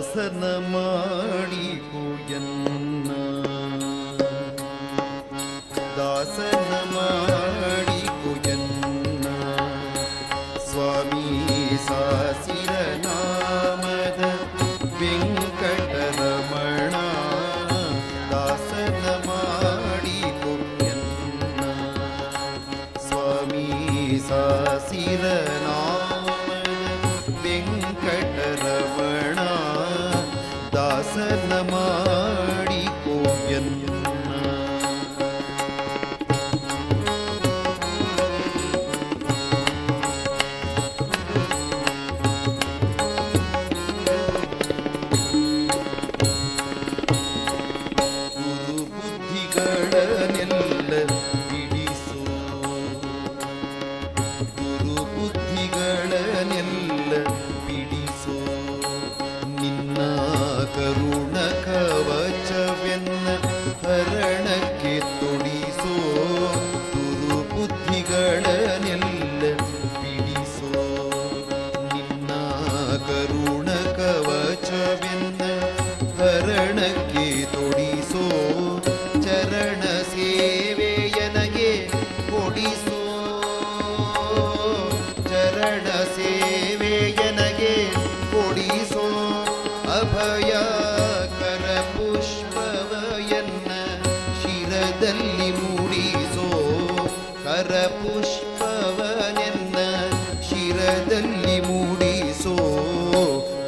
ದಾಸನ ಮಾಡಿಕೋ ಎನ್ನ, ದಾಸನ ಮಾಡಿಕೋ ಎನ್ನ ಸ್ವಾಮಿ ಸಾಸಿರ ನಾಮದ ವೆಂಕಟರಮಣ. ದಾಸನ ಮಾಡಿಕೋ ಎನ್ನ ಸ್ವಾಮಿ ಸಾಸಿರ ನಾಮದ ವೆಂಕಟರಮಣ. ದಾಸನ ಮಾಡಿಕೋ ಎನ್ನ. ಕರುಣ ಕವಚವೆನ್ನ ಹರಣಕ್ಕೆ ತೊಡಿಸೋ, ದುರುಬುದ್ಧಿಗಳನ್ನೆಲ್ಲ ಬಿಡಿಸೋ. ನಿನ್ನ ಕರುಣ ಕವಚವೆನ್ನ ಹರಣಕ್ಕೆ ತೊಡಿಸೋ, ಚರಣ ಸೇವೆಯನಗೆ ಕೊಡಿಸೋ, ಚರಣ ಸೇವೆಯನಗೆ ಕೊಡಿಸೋ. ಅಭಯ ಕರ ಪುಷ್ಪವಯನ್ನ ಶಿರದಲ್ಲಿ ಮೂಡಿಸೋ, ಕರ ಪುಷ್ಪವನೆನ್ನ ಶಿರದಲ್ಲಿ ಮೂಡಿಸೋ.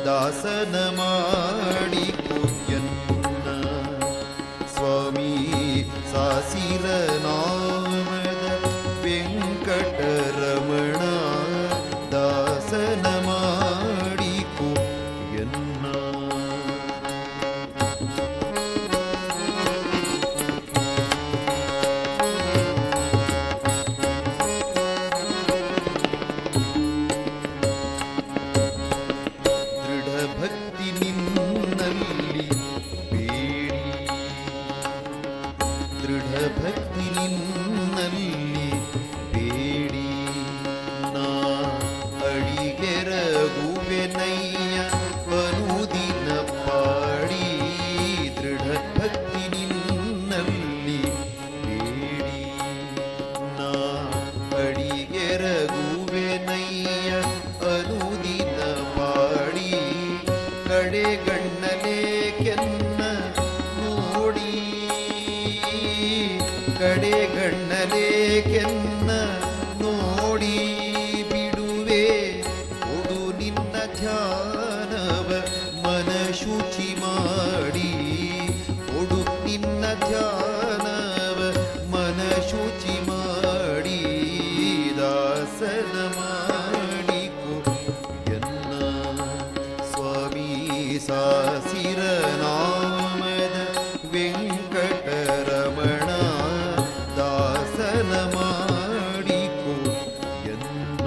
ದಾಸನ ಮಾಡಿಕೋ ಎನ್ನ ಸ್ವಾಮಿ ಸಾಸಿರ ನಾಮದ ವೆಂಕಟರಮಣ. ದಾಸನ ಮಾಡಿಕೋ ಎನ್ನ. ದೃಢಭಕ್ತಿ ನಿನ್ನಲ್ಲಿ ಬೇಡಿ, ದೃಢಭಕ್ತಿ ನಿನ್ನಲ್ಲಿ ಬೇಡಿ. ನಾ ಅಡಿಗೆರಗುವೆನಯ್ಯ ಅನುದಿನ ಪಾಡಿ. ದೃಢಭಕ್ತಿ ನಿನ್ನಲ್ಲಿ ಬೇಡಿ, ನಾ ಅಡಿಗೆರಗುವೆನಯ್ಯ ಅನುದಿನ ಪಾಡಿ. ಕಡೆಗಣ್ಣಲೆ ಕೆನ್ನ ನೋಡಿ, ಕಡೆಗಣ್ಣಲೆ ಕೆನ್ನ ನೋಡಿ. ಬಿಡುವೆ ಕೊಡು ನಿನ್ನ ಧ್ಯಾನವ ಮನ ಶುಚಿ ಮಾಡಿ, ಕೊಡು ನಿನ್ನ ಧ್ಯಾನವ ಮನ ಶುಚಿ ಮಾಡಿ. ದಾಸನ ಮಾಡಿಕೋ ಎನ್ನ ಸ್ವಾಮಿ ಸಾಸಿರ ನಾಮದ ವೆಂಕಟರಮಣ. ದಾಸನ ಮಾಡಿಕೋ ಎನ್ನ.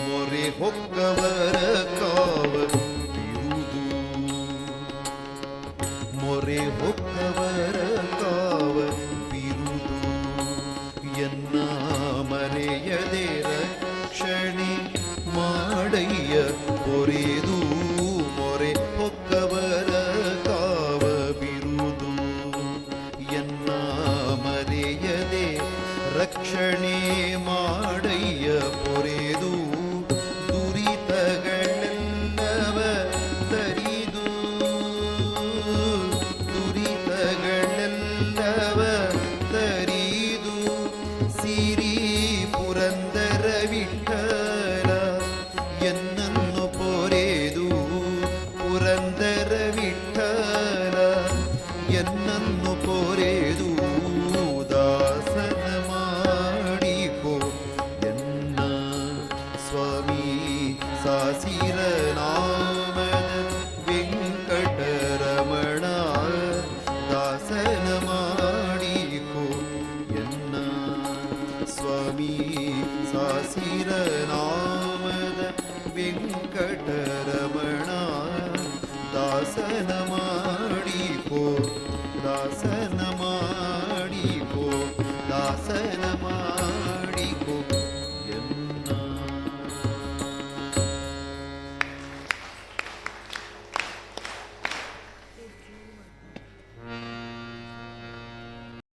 ಮೊರೆ ಹೊಕ್ಕವರ ಕಾವ ಬಿರುದು, ಮೊರೆ ಹೊಕ್ಕವರ ಕಾವ ಬಿರುದು. ಎನ್ನ ಮರೆಯದೆ ರಕ್ಷಣೆ ಮಾಡಯ್ಯ ಪೊರೆದು. ಮೊರೆ ಹೊಕ್ಕವರ ಕಾವ ಬಿರುದು. ಎನ್ನ ಮರೆಯದೆ ರಕ್ಷಣೆ ಮಾಡಯ್ಯ ಪೊರೆದು. ದುರಿತಗಳೆಲ್ಲವ ತರಿದು, ದುರಿತಗಳೆಲ್ಲವ ತರಿದು. ಸಿರಿ ಪುರಂದರ ವಿಠಲ ಎನ್ನನ್ನು ಪೊರೆದು, ಪುರಂದರ ವಿಠಲ ಎನ್ನನ್ನು ಪೊರೆದು. ದಾಸನ ಮಾಡಿಕೋ ಎನ್ನ ಸ್ವಾಮಿ ಸಾಸಿರ ನಾಮದ ವೆಂಕಟರಮಣ. ದಾಸನ ಮಾಡಿಕೋ ಎನ್ನ ಸ್ವಾಮಿ ಸಾಸಿರ ನಾಮದ ವೆಂಕಟರಮಣ. ದಾಸನ ಮಾಡಿಕೋ ದಾಸನ